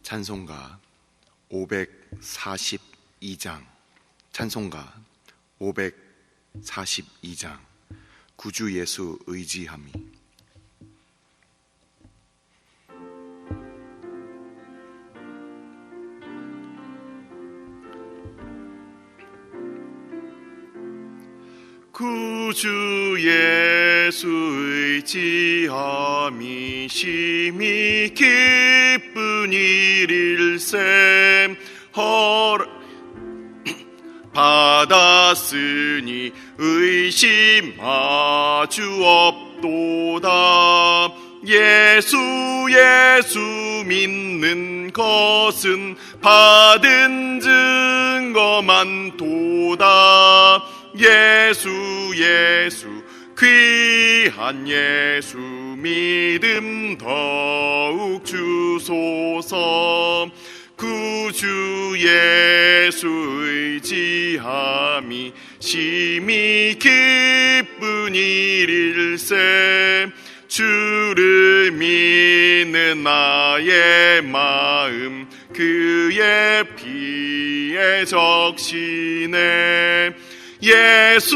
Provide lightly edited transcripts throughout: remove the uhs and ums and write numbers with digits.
찬송가 542장 찬송가 542장 구주 예수 의지함이. 구주 예수 의지함이 심히 기쁜 일일세. 받았으니 의심하주 없도다. 예수 믿는 것은 받은 증거만 도다. 예수 귀한 예수 믿음 더욱 주소서. 구주 예수 의지함이 심히 기쁜 일일세. 주를 믿는 나의 마음 그의 피에 적시네. 예수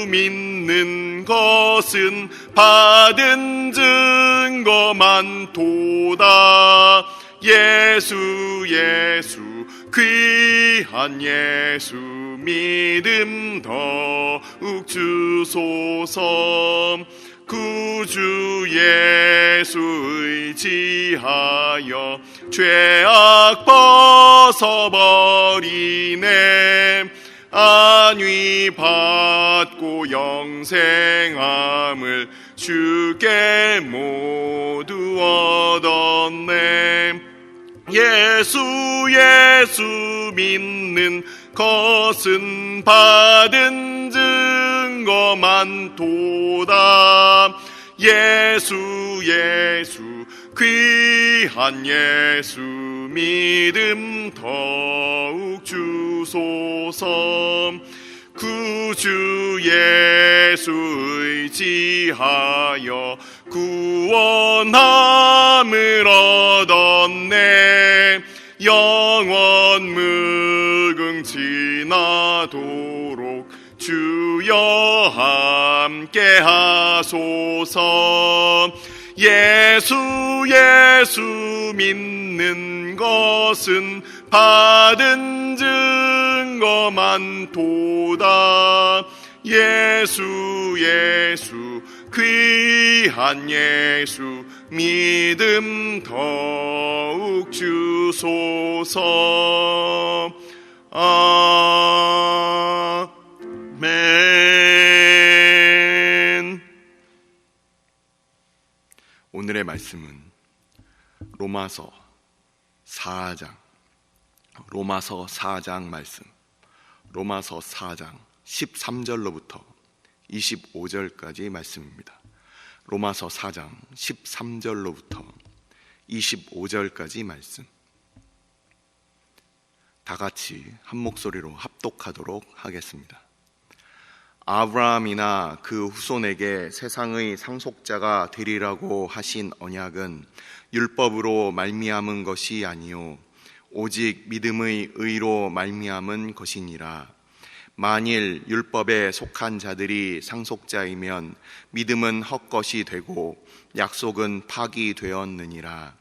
믿는 것은 받은 증거만 도다. 예수 귀한 예수 믿음 더욱 주소서. 구주 예수 의지하여 죄악 벗어버리네. 안위 받고 영생함을 주께 모두 얻었네. 예수 믿는 것은 받은 증거만 도다. 예수 귀한 예수 믿음 더욱 주소서. 구주 예수 의지하여 구원함을 얻었네. 영원 무궁지나도록 주여 함께 하소서. 예수 믿는 것은 받은 증거만 도다. 예수 귀한 예수 믿음 더욱 주소서. 아멘. 오늘의 말씀은 로마서 4장 말씀, 로마서 4장 13절로부터 25절까지 말씀입니다. 로마서 4장 13절로부터 25절까지 말씀, 다 같이 한 목소리로 합독하도록 하겠습니다. 아브라함이나 그 후손에게 세상의 상속자가 되리라고 하신 언약은 율법으로 말미암은 것이 아니요 오직 믿음의 의로 말미암은 것이니라. 만일 율법에 속한 자들이 상속자이면 믿음은 헛것이 되고 약속은 파기되었느니라.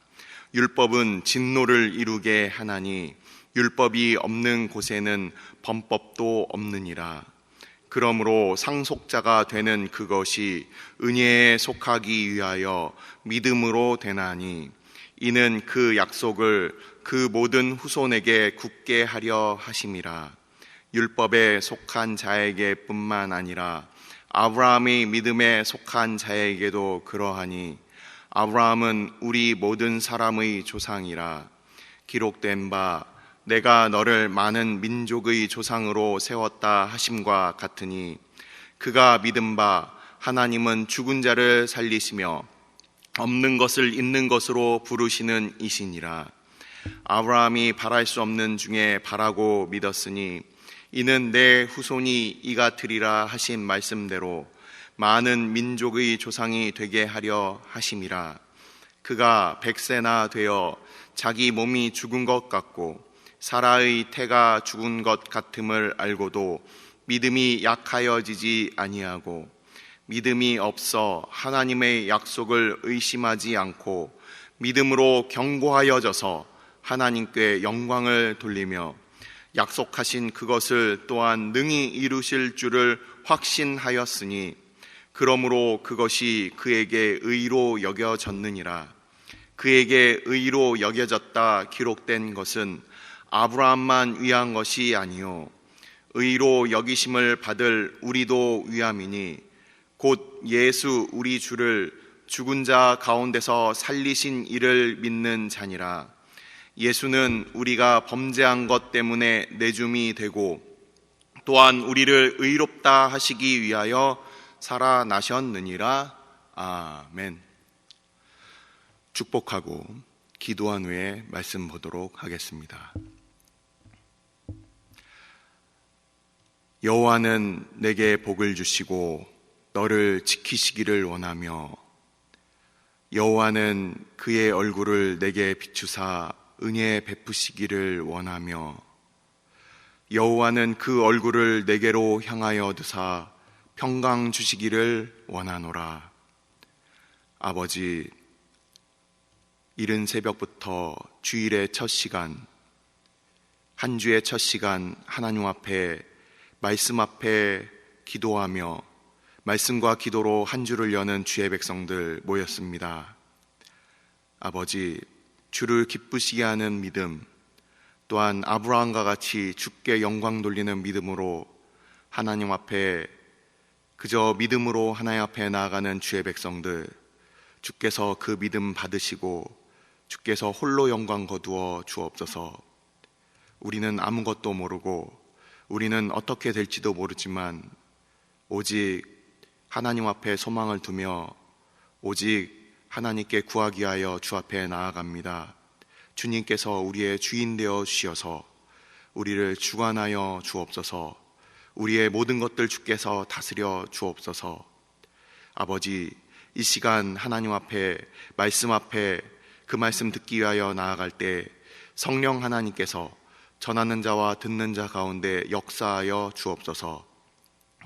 율법은 진노를 이루게 하나니 율법이 없는 곳에는 범법도 없느니라. 그러므로 상속자가 되는 그것이 은혜에 속하기 위하여 믿음으로 되나니 이는 그 약속을 그 모든 후손에게 굳게 하려 하심이라. 율법에 속한 자에게 뿐만 아니라 아브라함이 믿음에 속한 자에게도 그러하니 아브라함은 우리 모든 사람의 조상이라. 기록된 바 내가 너를 많은 민족의 조상으로 세웠다 하심과 같으니 그가 믿은 바 하나님은 죽은 자를 살리시며 없는 것을 있는 것으로 부르시는 이시니라. 아브라함이 바랄 수 없는 중에 바라고 믿었으니 이는 내 후손이 이같으리라 하신 말씀대로 많은 민족의 조상이 되게 하려 하심이라. 그가 100세나 되어 자기 몸이 죽은 것 같고 사라의 태가 죽은 것 같음을 알고도 믿음이 약하여지지 아니하고 믿음이 없어 하나님의 약속을 의심하지 않고 믿음으로 견고하여져서 하나님께 영광을 돌리며 약속하신 그것을 또한 능히 이루실 줄을 확신하였으니 그러므로 그것이 그에게 의로 여겨졌느니라. 그에게 의로 여겨졌다 기록된 것은 아브라함만 위한 것이 아니요 의로 여기심을 받을 우리도 위함이니 곧 예수 우리 주를 죽은 자 가운데서 살리신 이를 믿는 자니라. 예수는 우리가 범죄한 것 때문에 내줌이 되고 또한 우리를 의롭다 하시기 위하여 살아나셨느니라. 아멘. 축복하고 기도한 후에 말씀 보도록 하겠습니다. 여호와는 내게 복을 주시고 너를 지키시기를 원하며 여호와는 그의 얼굴을 내게 비추사 은혜 베푸시기를 원하며 여호와는 그 얼굴을 내게로 향하여 드사 평강 주시기를 원하노라. 아버지, 이른 새벽부터 주일의 첫 시간, 한 주의 첫 시간 하나님 앞에 말씀 앞에 기도하며 말씀과 기도로 한 주를 여는 주의 백성들 모였습니다. 아버지, 주를 기쁘시게 하는 믿음, 또한 아브라함과 같이 주께 영광 돌리는 믿음으로 하나님 앞에 그저 믿음으로 하나님 앞에 나아가는 주의 백성들, 주께서 그 믿음 받으시고 주께서 홀로 영광 거두어 주옵소서. 우리는 아무것도 모르고 우리는 어떻게 될지도 모르지만 오직 하나님 앞에 소망을 두며 오직 하나님께 구하기 위하여 주 앞에 나아갑니다. 주님께서 우리의 주인 되어 주셔서 우리를 주관하여 주옵소서. 우리의 모든 것들 주께서 다스려 주옵소서. 아버지, 이 시간 하나님 앞에 말씀 앞에 그 말씀 듣기 위하여 나아갈 때 성령 하나님께서 전하는 자와 듣는 자 가운데 역사하여 주옵소서.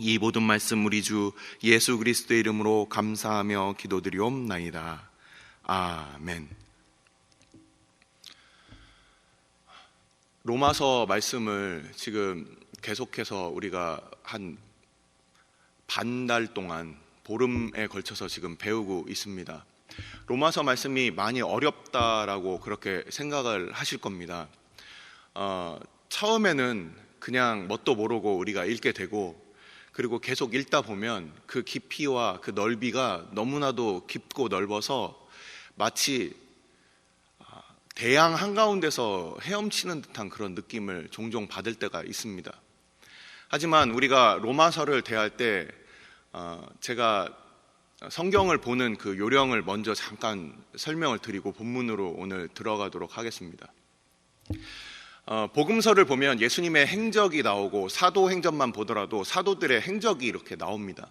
이 모든 말씀 우리 주 예수 그리스도의 이름으로 감사하며 기도드리옵나이다. 아멘. 로마서 말씀을 지금 계속해서 우리가 한 반달 동안 보름에 걸쳐서 지금 배우고 있습니다. 로마서 말씀이 많이 어렵다라고 그렇게 생각을 하실 겁니다. 처음에는 그냥 뭣도 모르고 우리가 읽게 되고 그리고 계속 읽다 보면 그 깊이와 그 넓이가 너무나도 깊고 넓어서 마치 대양 한가운데서 헤엄치는 듯한 그런 느낌을 종종 받을 때가 있습니다. 하지만 우리가 로마서를 대할 때 제가 성경을 보는 그 요령을 먼저 잠깐 설명을 드리고 본문으로 오늘 들어가도록 하겠습니다. 복음서를 보면 예수님의 행적이 나오고 사도행전만 보더라도 사도들의 행적이 이렇게 나옵니다.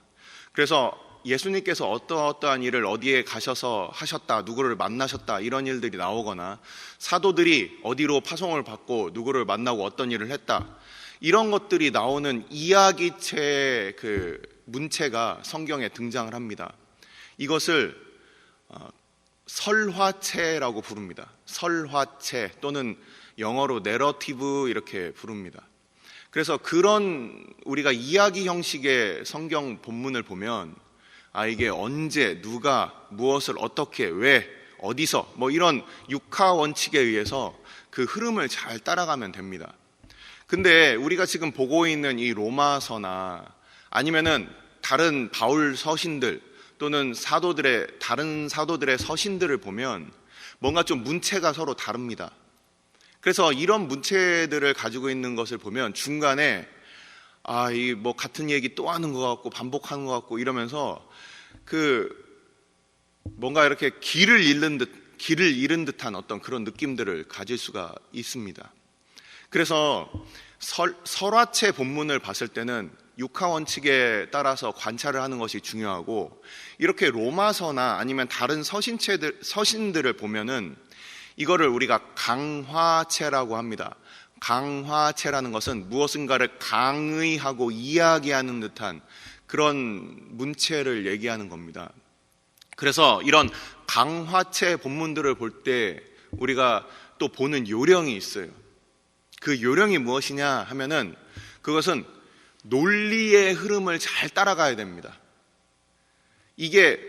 그래서 예수님께서 어떠한 일을 어디에 가셔서 하셨다, 누구를 만나셨다 이런 일들이 나오거나 사도들이 어디로 파송을 받고 누구를 만나고 어떤 일을 했다 이런 것들이 나오는 이야기체의 그 문체가 성경에 등장을 합니다. 이것을 설화체라고 부릅니다. 설화체 또는 영어로 내러티브 이렇게 부릅니다. 그래서 그런 우리가 이야기 형식의 성경 본문을 보면 이게 언제 누가 무엇을 어떻게 왜 어디서 뭐 이런 육하 원칙에 의해서 그 흐름을 잘 따라가면 됩니다. 근데 우리가 지금 보고 있는 이 로마서나 아니면은 다른 바울 서신들 또는 다른 사도들의 서신들을 보면 뭔가 좀 문체가 서로 다릅니다. 그래서 이런 문체들을 가지고 있는 것을 보면 중간에 이 뭐 같은 얘기 또 하는 것 같고 반복하는 것 같고 이러면서 그 뭔가 이렇게 길을 잃은 듯한 어떤 그런 느낌들을 가질 수가 있습니다. 그래서 설화체 본문을 봤을 때는 육하 원칙에 따라서 관찰을 하는 것이 중요하고, 이렇게 로마서나 아니면 다른 서신들을 보면은 이거를 우리가 강화체라고 합니다. 강화체라는 것은 무엇인가를 강의하고 이야기하는 듯한 그런 문체를 얘기하는 겁니다. 그래서 이런 강화체 본문들을 볼 때 우리가 또 보는 요령이 있어요. 그 요령이 무엇이냐 하면은 그것은 논리의 흐름을 잘 따라가야 됩니다. 이게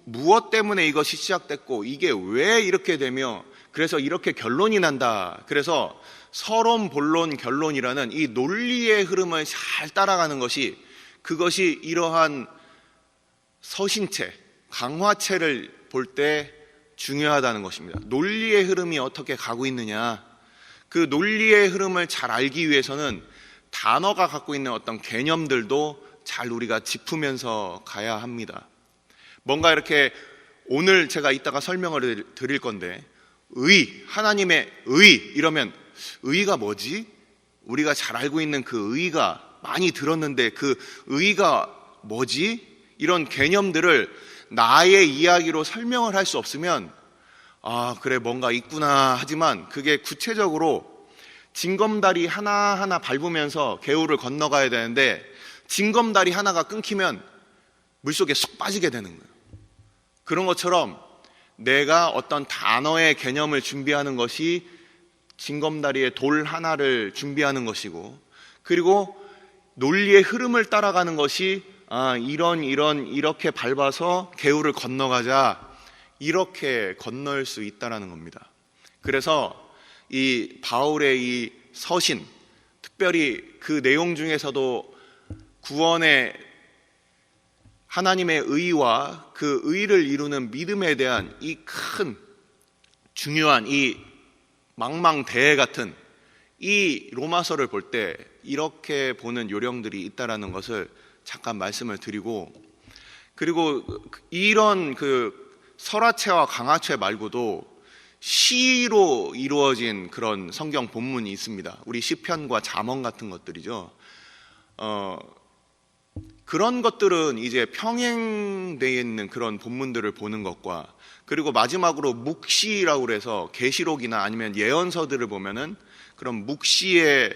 무엇 때문에 이것이 시작됐고 이게 왜 이렇게 되며 그래서 이렇게 결론이 난다. 그래서 서론, 본론, 결론이라는 이 논리의 흐름을 잘 따라가는 것이, 그것이 이러한 서신체, 강화체를 볼 때 중요하다는 것입니다. 논리의 흐름이 어떻게 가고 있느냐, 그 논리의 흐름을 잘 알기 위해서는 단어가 갖고 있는 어떤 개념들도 잘 우리가 짚으면서 가야 합니다. 뭔가 이렇게 오늘 제가 이따가 설명을 드릴 건데, 하나님의 이러면 의가 뭐지? 우리가 잘 알고 있는 그 의가 많이 들었는데 그 의가 뭐지? 이런 개념들을 나의 이야기로 설명을 할 수 없으면 그래 뭔가 있구나 하지만 그게 구체적으로 징검다리 하나하나 밟으면서 개울을 건너가야 되는데 징검다리 하나가 끊기면 물속에 쑥 빠지게 되는 거예요. 그런 것처럼 내가 어떤 단어의 개념을 준비하는 것이 징검다리의 돌 하나를 준비하는 것이고, 그리고 논리의 흐름을 따라가는 것이 이렇게 밟아서 개울을 건너가자, 이렇게 건널 수 있다는 겁니다. 그래서 이 바울의 이 서신, 특별히 그 내용 중에서도 구원의 하나님의 의와 그 의를 이루는 믿음에 대한 이 큰 중요한 이 망망대해 같은 이 로마서를 볼 때 이렇게 보는 요령들이 있다라는 것을 잠깐 말씀을 드리고, 그리고 이런 그 설화체와 강화체 말고도 시로 이루어진 그런 성경 본문이 있습니다. 우리 시편과 잠언 같은 것들이죠. 그런 것들은 이제 평행되어 있는 그런 본문들을 보는 것과, 그리고 마지막으로 묵시라고 그래서 계시록이나 아니면 예언서들을 보면은 그런 묵시의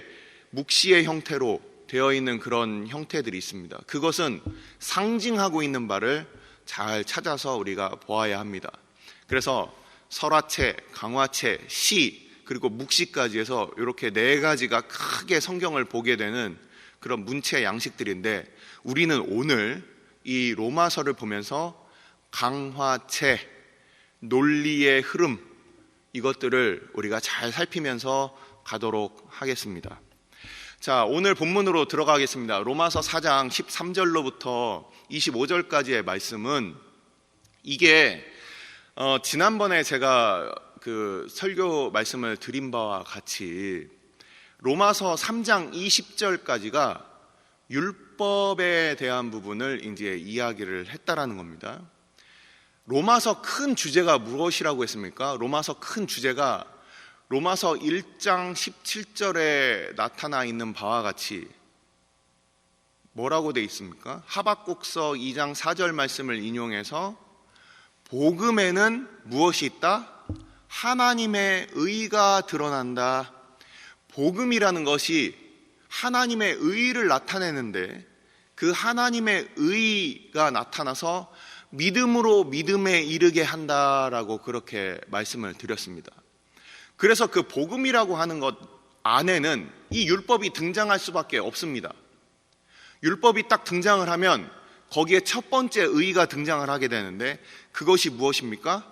형태로 되어 있는 그런 형태들이 있습니다. 그것은 상징하고 있는 바를 잘 찾아서 우리가 보아야 합니다. 그래서 설화체, 강화체, 시, 그리고 묵시까지 해서 이렇게 네 가지가 크게 성경을 보게 되는 그런 문체 양식들인데, 우리는 오늘 이 로마서를 보면서 강화체, 논리의 흐름, 이것들을 우리가 잘 살피면서 가도록 하겠습니다. 자, 오늘 본문으로 들어가겠습니다. 로마서 4장 13절로부터 25절까지의 말씀은, 이게 지난번에 제가 그 설교 말씀을 드린 바와 같이 로마서 3장 20절까지가 율법에 대한 부분을 이제 이야기를 했다라는 겁니다. 로마서 큰 주제가 무엇이라고 했습니까? 로마서 큰 주제가 로마서 1장 17절에 나타나 있는 바와 같이 뭐라고 돼 있습니까? 하박국서 2장 4절 말씀을 인용해서 복음에는 무엇이 있다? 하나님의 의가 드러난다. 복음이라는 것이 하나님의 의를 나타내는데, 그 하나님의 의가 나타나서 믿음으로 믿음에 이르게 한다라고 그렇게 말씀을 드렸습니다. 그래서 그 복음이라고 하는 것 안에는 이 율법이 등장할 수밖에 없습니다. 율법이 딱 등장을 하면 거기에 첫 번째 의가 등장을 하게 되는데, 그것이 무엇입니까?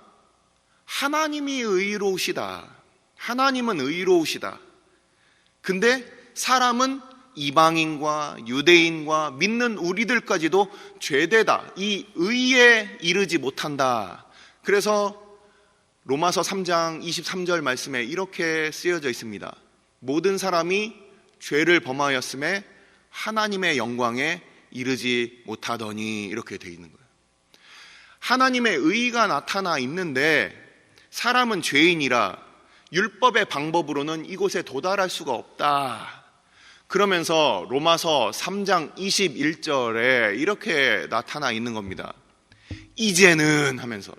하나님이 의로우시다. 하나님은 의로우시다. 근데 사람은 이방인과 유대인과 믿는 우리들까지도 죄되다. 이 의에 이르지 못한다. 그래서 로마서 3장 23절 말씀에 이렇게 쓰여져 있습니다. 모든 사람이 죄를 범하였음에 하나님의 영광에 이르지 못하더니, 이렇게 되어 있는 거예요. 하나님의 의가 나타나 있는데 사람은 죄인이라 율법의 방법으로는 이곳에 도달할 수가 없다. 그러면서 로마서 3장 21절에 이렇게 나타나 있는 겁니다. 이제는 하면서,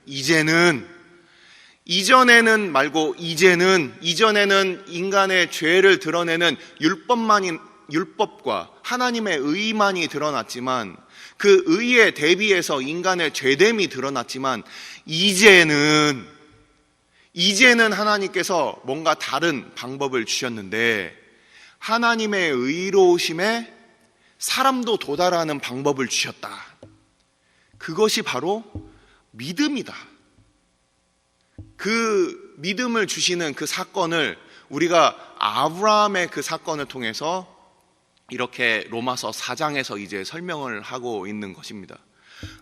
이전에는 말고 이전에는 인간의 죄를 드러내는 율법과 하나님의 의만이 드러났지만, 그 의에 대비해서 인간의 죄됨이 드러났지만, 이제는 하나님께서 뭔가 다른 방법을 주셨는데, 하나님의 의로우심에 사람도 도달하는 방법을 주셨다. 그것이 바로 믿음이다. 그 믿음을 주시는 그 사건을 우리가 아브라함의 그 사건을 통해서 이렇게 로마서 4장에서 이제 설명을 하고 있는 것입니다.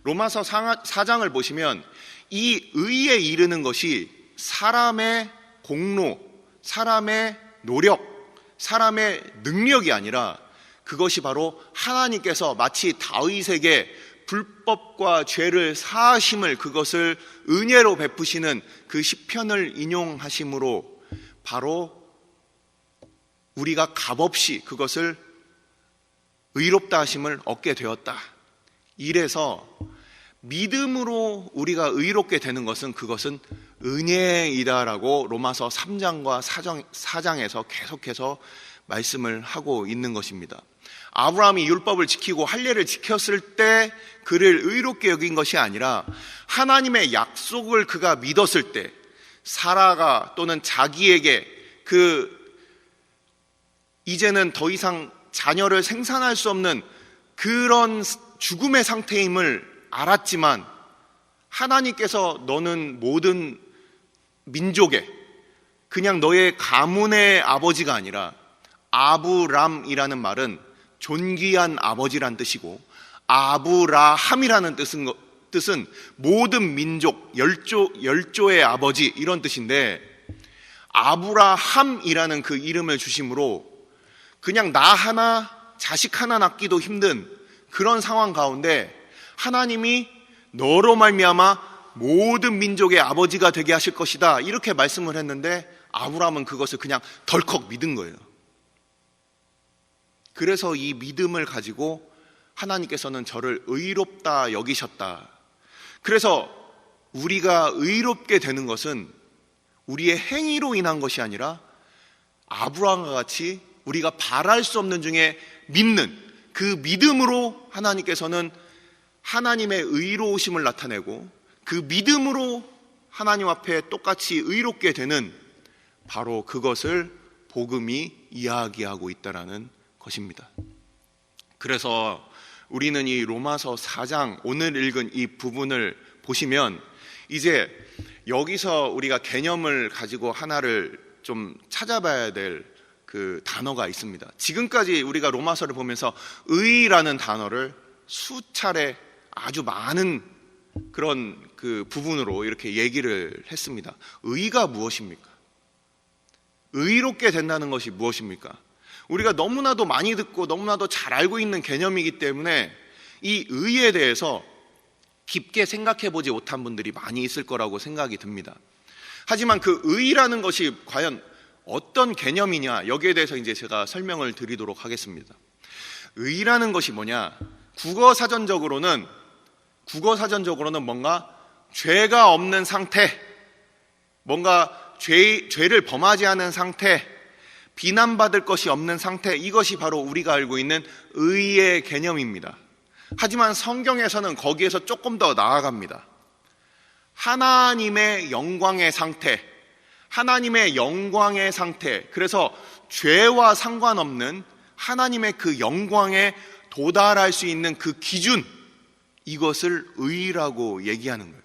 로마서 4장을 보시면 이 의에 이르는 것이 사람의 공로, 사람의 노력, 사람의 능력이 아니라 그것이 바로 하나님께서 마치 다윗에게 불법과 죄를 사하심을, 그것을 은혜로 베푸시는 그 시편을 인용하심으로 바로 우리가 값없이 그것을 의롭다 하심을 얻게 되었다. 이래서 믿음으로 우리가 의롭게 되는 것은 그것은 은혜이다라고 로마서 3장과 4장에서 계속해서 말씀을 하고 있는 것입니다. 아브라함이 율법을 지키고 할례를 지켰을 때 그를 의롭게 여긴 것이 아니라 하나님의 약속을 그가 믿었을 때, 사라가 또는 자기에게 이제는 더 이상 자녀를 생산할 수 없는 그런 죽음의 상태임을 알았지만, 하나님께서 너는 모든 민족의 그냥 너의 가문의 아버지가 아니라, 아브람이라는 말은 존귀한 아버지란 뜻이고, 아브라함이라는 뜻은 모든 민족, 열조의 아버지, 이런 뜻인데, 아브라함이라는 그 이름을 주심으로 그냥 나 하나, 자식 하나 낳기도 힘든 그런 상황 가운데 하나님이 너로 말미암아 모든 민족의 아버지가 되게 하실 것이다, 이렇게 말씀을 했는데 아브라함은 그것을 그냥 덜컥 믿은 거예요. 그래서 이 믿음을 가지고 하나님께서는 저를 의롭다 여기셨다. 그래서 우리가 의롭게 되는 것은 우리의 행위로 인한 것이 아니라 아브라함과 같이 우리가 바랄 수 없는 중에 믿는 그 믿음으로 하나님께서는 하나님의 의로우심을 나타내고, 그 믿음으로 하나님 앞에 똑같이 의롭게 되는, 바로 그것을 복음이 이야기하고 있다라는 것입니다. 그래서 우리는 이 로마서 4장 오늘 읽은 이 부분을 보시면 이제 여기서 우리가 개념을 가지고 하나를 좀 찾아봐야 될 그 단어가 있습니다. 지금까지 우리가 로마서를 보면서 의라는 단어를 수차례 아주 많은 그런 그 부분으로 이렇게 얘기를 했습니다. 의가 무엇입니까? 의롭게 된다는 것이 무엇입니까? 우리가 너무나도 많이 듣고 너무나도 잘 알고 있는 개념이기 때문에 이 의에 대해서 깊게 생각해 보지 못한 분들이 많이 있을 거라고 생각이 듭니다. 하지만 그 의라는 것이 과연 어떤 개념이냐, 여기에 대해서 이제 제가 설명을 드리도록 하겠습니다. 의라는 것이 뭐냐? 국어사전적으로는 뭔가 죄가 없는 상태, 뭔가 죄를 범하지 않은 상태, 비난받을 것이 없는 상태, 이것이 바로 우리가 알고 있는 의의 개념입니다. 하지만 성경에서는 거기에서 조금 더 나아갑니다. 하나님의 영광의 상태, 그래서 죄와 상관없는 하나님의 그 영광에 도달할 수 있는 그 기준, 이것을 의라고 얘기하는 거예요.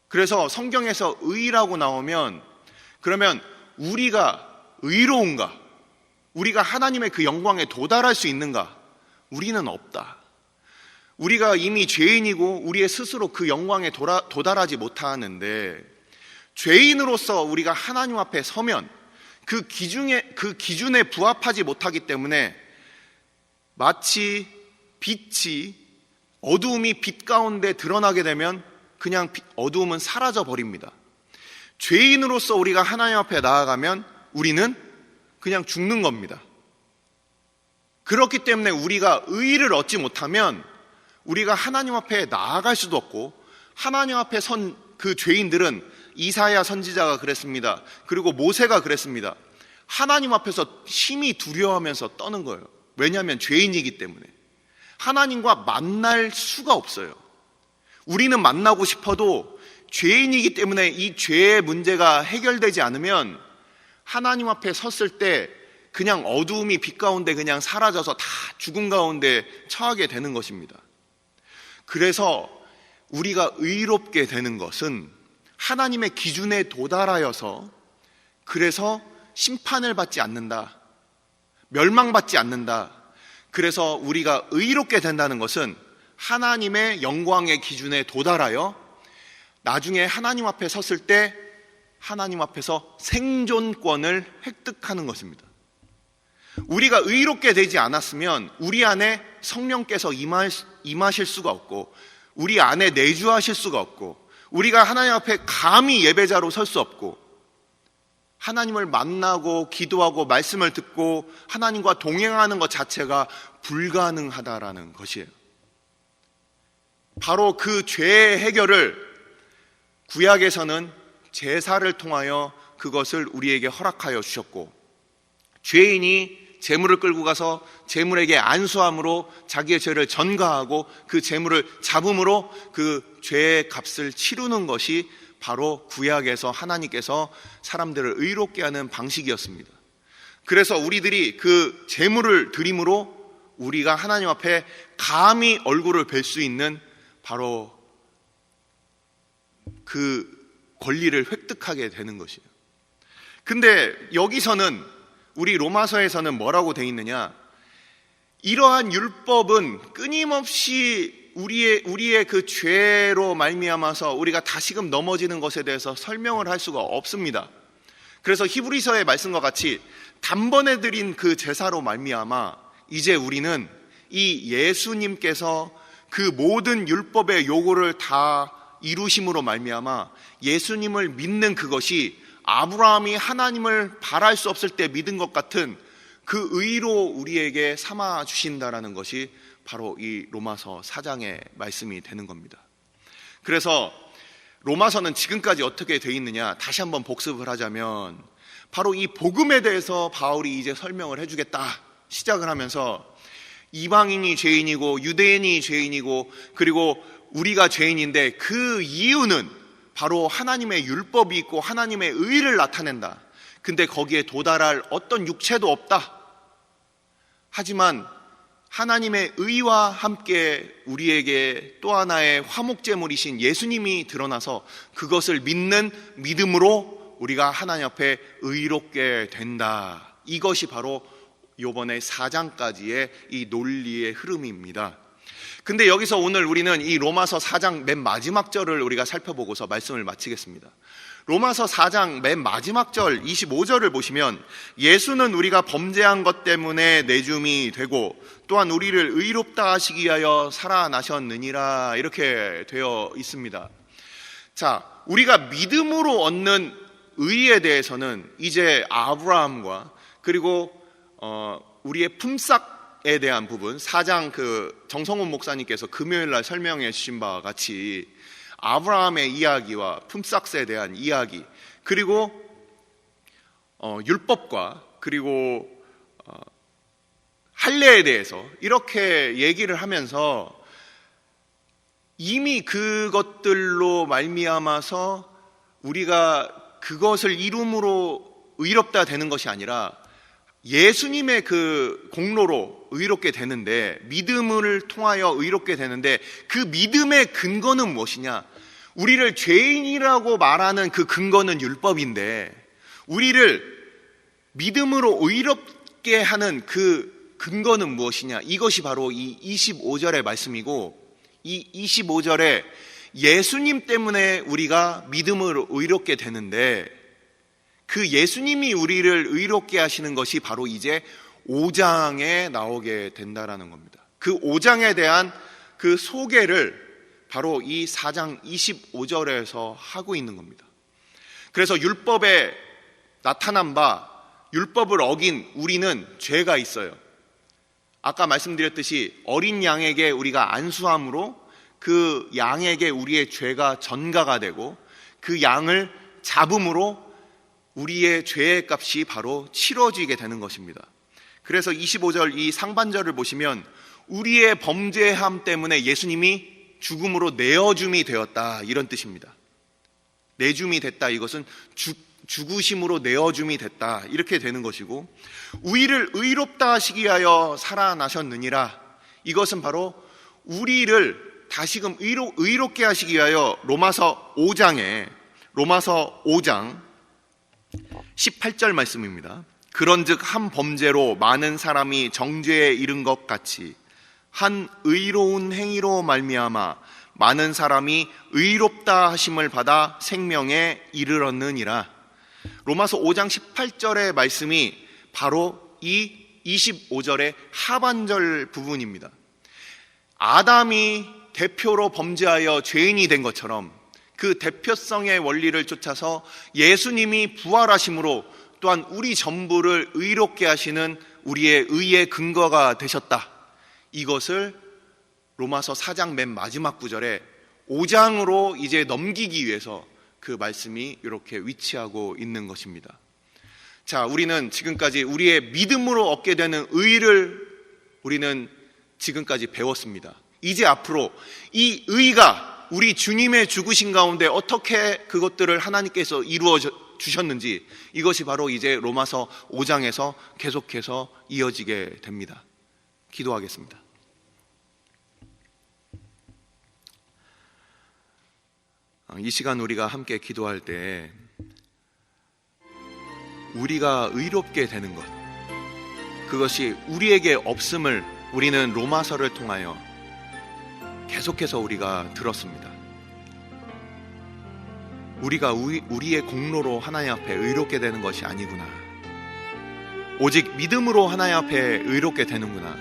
그래서 성경에서 의라고 나오면, 그러면 우리가 의로운가? 우리가 하나님의 그 영광에 도달할 수 있는가? 우리는 없다. 우리가 이미 죄인이고 우리의 스스로 그 영광에 도달하지 못하는데, 죄인으로서 우리가 하나님 앞에 서면 그 기준에 부합하지 못하기 때문에 마치 어두움이 빛 가운데 드러나게 되면 그냥 어두움은 사라져 버립니다. 죄인으로서 우리가 하나님 앞에 나아가면 우리는 그냥 죽는 겁니다. 그렇기 때문에 우리가 의의를 얻지 못하면 우리가 하나님 앞에 나아갈 수도 없고, 하나님 앞에 선 그 죄인들은 이사야 선지자가 그랬습니다. 그리고 모세가 그랬습니다. 하나님 앞에서 심히 두려워하면서 떠는 거예요. 왜냐하면 죄인이기 때문에. 하나님과 만날 수가 없어요. 우리는 만나고 싶어도 죄인이기 때문에 이 죄의 문제가 해결되지 않으면 하나님 앞에 섰을 때 그냥 어두움이 빛 가운데 그냥 사라져서 다 죽음 가운데 처하게 되는 것입니다. 그래서 우리가 의롭게 되는 것은 하나님의 기준에 도달하여서, 그래서 심판을 받지 않는다, 멸망받지 않는다. 그래서 우리가 의롭게 된다는 것은 하나님의 영광의 기준에 도달하여 나중에 하나님 앞에 섰을 때 하나님 앞에서 생존권을 획득하는 것입니다. 우리가 의롭게 되지 않았으면 우리 안에 성령께서 임하실 수가 없고, 우리 안에 내주하실 수가 없고, 우리가 하나님 앞에 감히 예배자로 설 수 없고, 하나님을 만나고 기도하고 말씀을 듣고 하나님과 동행하는 것 자체가 불가능하다라는 것이에요. 바로 그 죄의 해결을 구약에서는 제사를 통하여 그것을 우리에게 허락하여 주셨고, 죄인이 제물을 끌고 가서 제물에게 안수함으로 자기의 죄를 전가하고 그 제물을 잡음으로 그 죄의 값을 치르는 것이 바로 구약에서 하나님께서 사람들을 의롭게 하는 방식이었습니다. 그래서 우리들이 그 제물을 드림으로 우리가 하나님 앞에 감히 얼굴을 뵐 수 있는 바로 그 권리를 획득하게 되는 것이에요. 근데 여기서는, 우리 로마서에서는 뭐라고 돼 있느냐? 이러한 율법은 끊임없이 우리의 그 죄로 말미암아서 우리가 다시금 넘어지는 것에 대해서 설명을 할 수가 없습니다. 그래서 히브리서의 말씀과 같이 단번에 드린 그 제사로 말미암아 이제 우리는 이 예수님께서 그 모든 율법의 요구를 다 이루심으로 말미암아 예수님을 믿는 그것이 아브라함이 하나님을 바랄 수 없을 때 믿은 것 같은 그 의로 우리에게 삼아 주신다라는 것이 바로 이 로마서 4장의 말씀이 되는 겁니다. 그래서 로마서는 지금까지 어떻게 돼 있느냐, 다시 한번 복습을 하자면 바로 이 복음에 대해서 바울이 이제 설명을 해주겠다 시작을 하면서, 이방인이 죄인이고 유대인이 죄인이고 그리고 우리가 죄인인데 그 이유는 바로 하나님의 율법이 있고 하나님의 의를 나타낸다. 근데 거기에 도달할 어떤 육체도 없다. 하지만 하나님의 의와 함께 우리에게 또 하나의 화목제물이신 예수님이 드러나서 그것을 믿는 믿음으로 우리가 하나님 앞에 의롭게 된다. 이것이 바로 이번에 4장까지의 이 논리의 흐름입니다. 근데 여기서 오늘 우리는 이 로마서 4장 맨 마지막 절을 우리가 살펴보고서 말씀을 마치겠습니다. 로마서 4장 맨 마지막 절 25절을 보시면, 예수는 우리가 범죄한 것 때문에 내줌이 되고 또한 우리를 의롭다 하시기 위하여 살아나셨느니라, 이렇게 되어 있습니다. 자, 우리가 믿음으로 얻는 의에 대해서는 이제 아브라함과 그리고 우리의 품삯에 대한 부분, 4장 그 정성훈 목사님께서 금요일날 설명해 주신 바와 같이 아브라함의 이야기와 품삯에 대한 이야기, 그리고 율법과 그리고 할례에 대해서 이렇게 얘기를 하면서 이미 그것들로 말미암아서 우리가 그것을 이룸으로 의롭다 되는 것이 아니라 예수님의 그 공로로 의롭게 되는데, 믿음을 통하여 의롭게 되는데, 그 믿음의 근거는 무엇이냐? 우리를 죄인이라고 말하는 그 근거는 율법인데, 우리를 믿음으로 의롭게 하는 그 근거는 무엇이냐? 이것이 바로 이 25절의 말씀이고, 이 25절에 예수님 때문에 우리가 믿음으로 의롭게 되는데, 그 예수님이 우리를 의롭게 하시는 것이 바로 이제 5장에 나오게 된다라는 겁니다. 그 5장에 대한 그 소개를 바로 이 4장 25절에서 하고 있는 겁니다. 그래서 율법에 나타난 바, 율법을 어긴 우리는 죄가 있어요. 아까 말씀드렸듯이 어린 양에게 우리가 안수함으로 그 양에게 우리의 죄가 전가가 되고 그 양을 잡음으로 우리의 죄의 값이 바로 치러지게 되는 것입니다. 그래서 25절 이 상반절을 보시면 우리의 범죄함 때문에 예수님이 죽음으로 내어줌이 되었다, 이런 뜻입니다. 내줌이 됐다, 이것은 죽으심으로 내어줌이 됐다, 이렇게 되는 것이고, 우리를 의롭다 하시기 위하여 살아나셨느니라, 이것은 바로 우리를 다시금 의롭게 하시기 위하여 로마서 5장 18절 말씀입니다. 그런즉 한 범죄로 많은 사람이 정죄에 이른 것 같이 한 의로운 행위로 말미암아 많은 사람이 의롭다 하심을 받아 생명에 이르렀느니라. 로마서 5장 18절의 말씀이 바로 이 25절의 하반절 부분입니다. 아담이 대표로 범죄하여 죄인이 된 것처럼 그 대표성의 원리를 쫓아서 예수님이 부활하심으로 또한 우리 전부를 의롭게 하시는 우리의 의의 근거가 되셨다. 이것을 로마서 4장 맨 마지막 구절에 5장으로 이제 넘기기 위해서 그 말씀이 이렇게 위치하고 있는 것입니다. 자, 우리는 지금까지 우리의 믿음으로 얻게 되는 의를 우리는 지금까지 배웠습니다. 이제 앞으로 이 의가 우리 주님의 죽으신 가운데 어떻게 그것들을 하나님께서 이루어 주셨는지, 이것이 바로 이제 로마서 5장에서 계속해서 이어지게 됩니다. 기도하겠습니다. 이 시간 우리가 함께 기도할 때 우리가 의롭게 되는 것, 그것이 우리에게 없음을 우리는 로마서를 통하여 계속해서 우리가 들었습니다. 우리가 우리의 공로로 하나님 앞에 의롭게 되는 것이 아니구나. 오직 믿음으로 하나님 앞에 의롭게 되는구나.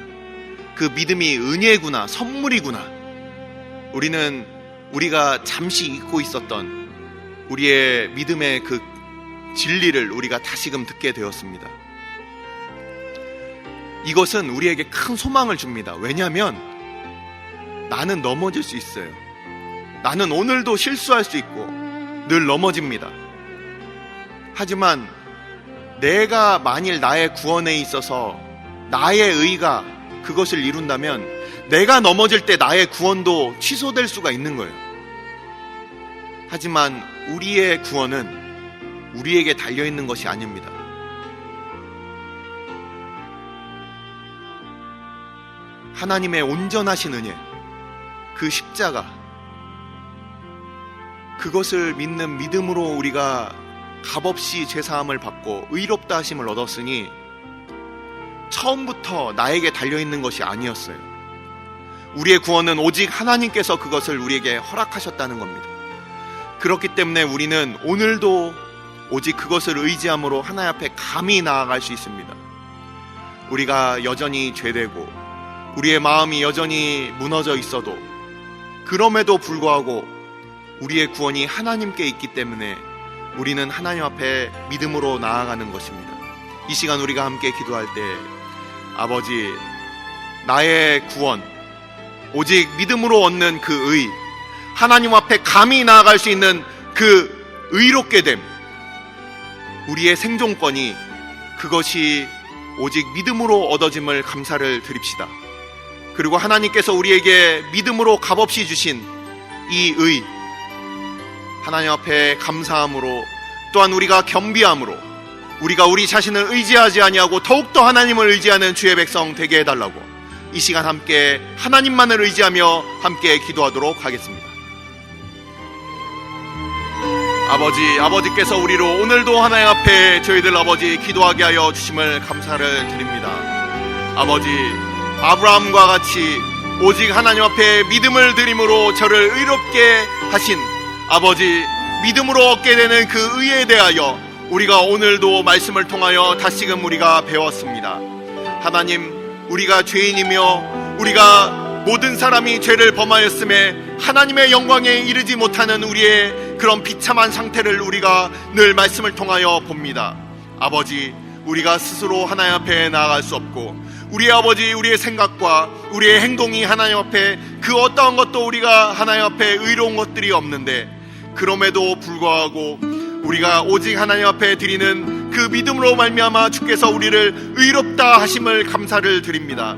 그 믿음이 은혜구나, 선물이구나. 우리가 잠시 잊고 있었던 우리의 믿음의 그 진리를 우리가 다시금 듣게 되었습니다. 이것은 우리에게 큰 소망을 줍니다. 왜냐하면 나는 넘어질 수 있어요. 나는 오늘도 실수할 수 있고 늘 넘어집니다. 하지만 내가 만일 나의 구원에 있어서 나의 의가 그것을 이룬다면 내가 넘어질 때 나의 구원도 취소될 수가 있는 거예요. 하지만 우리의 구원은 우리에게 달려있는 것이 아닙니다. 하나님의 온전하신 은혜, 그 십자가, 그것을 믿는 믿음으로 우리가 값없이 죄사함을 받고 의롭다 하심을 얻었으니 처음부터 나에게 달려있는 것이 아니었어요. 우리의 구원은 오직 하나님께서 그것을 우리에게 허락하셨다는 겁니다. 그렇기 때문에 우리는 오늘도 오직 그것을 의지함으로 하나님 앞에 감히 나아갈 수 있습니다. 우리가 여전히 죄되고 우리의 마음이 여전히 무너져 있어도 그럼에도 불구하고 우리의 구원이 하나님께 있기 때문에 우리는 하나님 앞에 믿음으로 나아가는 것입니다. 이 시간 우리가 함께 기도할 때, 아버지, 나의 구원, 오직 믿음으로 얻는 그 의, 하나님 앞에 감히 나아갈 수 있는 그 의롭게 됨, 우리의 생존권이 그것이 오직 믿음으로 얻어짐을 감사를 드립시다. 그리고 하나님께서 우리에게 믿음으로 값없이 주신 이 의, 하나님 앞에 감사함으로, 또한 우리가 겸비함으로 우리가 우리 자신을 의지하지 아니하고 더욱더 하나님을 의지하는 주의 백성 되게 해달라고 이 시간 함께 하나님만을 의지하며 함께 기도하도록 하겠습니다. 아버지께서 우리로 오늘도 하나님 앞에 저희들 아버지 기도하게 하여 주심을 감사를 드립니다. 아버지, 아브라함과 같이 오직 하나님 앞에 믿음을 드림으로 저를 의롭게 하신 아버지, 믿음으로 얻게 되는 그 의에 대하여 우리가 오늘도 말씀을 통하여 다시금 우리가 배웠습니다. 하나님, 우리가 죄인이며 우리가 모든 사람이 죄를 범하였음에 하나님의 영광에 이르지 못하는 우리의 그런 비참한 상태를 우리가 늘 말씀을 통하여 봅니다. 아버지, 우리가 스스로 하나님 앞에 나아갈 수 없고 우리의 아버지, 우리의 생각과 우리의 행동이 하나님 앞에 그 어떠한 것도 우리가 하나님 앞에 의로운 것들이 없는데, 그럼에도 불구하고 우리가 오직 하나님 앞에 드리는 그 믿음으로 말미암아 주께서 우리를 의롭다 하심을 감사를 드립니다.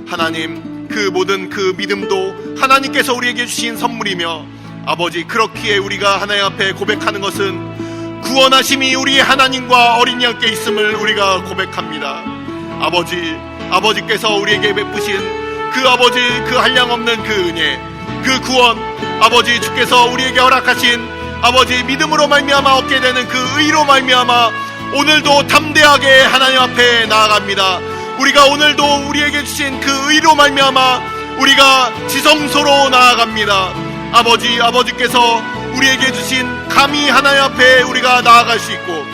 하나님, 그 모든 그 믿음도 하나님께서 우리에게 주신 선물이며, 아버지, 그렇기에 우리가 하나님 앞에 고백하는 것은 구원하심이 우리의 하나님과 어린 양께 있음을 우리가 고백합니다. 아버지께서 우리에게 베푸신 그 아버지, 그 한량없는 그 은혜, 그 구원, 아버지, 주께서 우리에게 허락하신 아버지, 믿음으로 말미암아 얻게 되는 그 의로 말미암아 오늘도 담대하게 하나님 앞에 나아갑니다. 우리가 오늘도 우리에게 주신 그 의로 말미암아 우리가 지성소로 나아갑니다. 아버지께서 우리에게 주신 감히 하나님 앞에 우리가 나아갈 수 있고,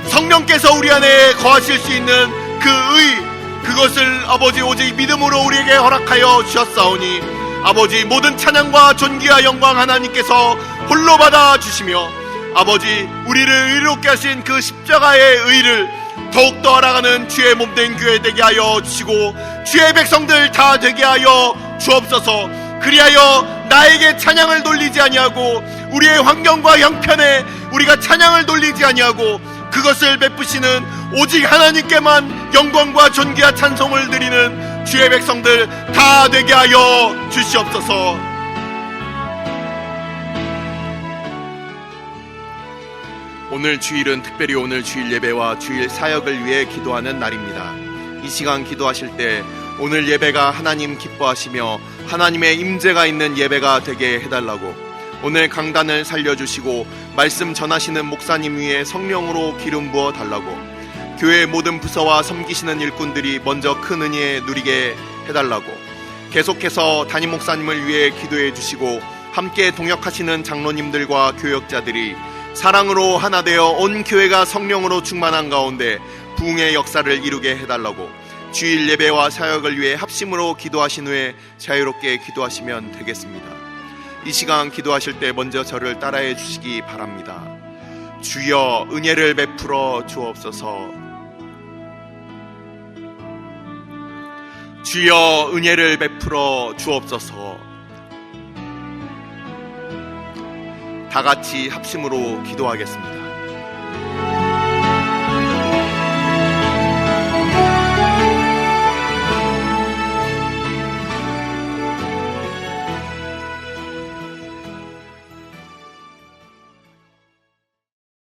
성령께서 우리 안에 거하실 수 있는 그 의, 그것을 아버지 오직 믿음으로 우리에게 허락하여 주셨사오니, 아버지, 모든 찬양과 존귀와 영광 하나님께서 홀로 받아 주시며, 아버지, 우리를 의롭게 하신 그 십자가의 의를 더욱더 알아가는 주의 몸된 교회 되게 하여 주시고, 주의 백성들 다 되게 하여 주옵소서. 그리하여 나에게 찬양을 돌리지 아니하고 우리의 환경과 형편에 우리가 찬양을 돌리지 아니하고 그것을 베푸시는 오직 하나님께만 영광과 존귀와 찬송을 드리는 주의 백성들 다 되게 하여 주시옵소서. 오늘 주일은 특별히 오늘 주일 예배와 주일 사역을 위해 기도하는 날입니다. 이 시간 기도하실 때 오늘 예배가 하나님 기뻐하시며 하나님의 임재가 있는 예배가 되게 해달라고, 오늘 강단을 살려주시고 말씀 전하시는 목사님 위에 성령으로 기름 부어 달라고, 교회 모든 부서와 섬기시는 일꾼들이 먼저 큰 은혜 누리게 해달라고, 계속해서 담임 목사님을 위해 기도해 주시고 함께 동역하시는 장로님들과 교역자들이 사랑으로 하나 되어 온 교회가 성령으로 충만한 가운데 부흥의 역사를 이루게 해달라고, 주일 예배와 사역을 위해 합심으로 기도하신 후에 자유롭게 기도하시면 되겠습니다. 이 시간 기도하실 때 먼저 저를 따라해 주시기 바랍니다. 주여 은혜를 베풀어 주옵소서. 주여 은혜를 베풀어 주옵소서. 다 같이 합심으로 기도하겠습니다.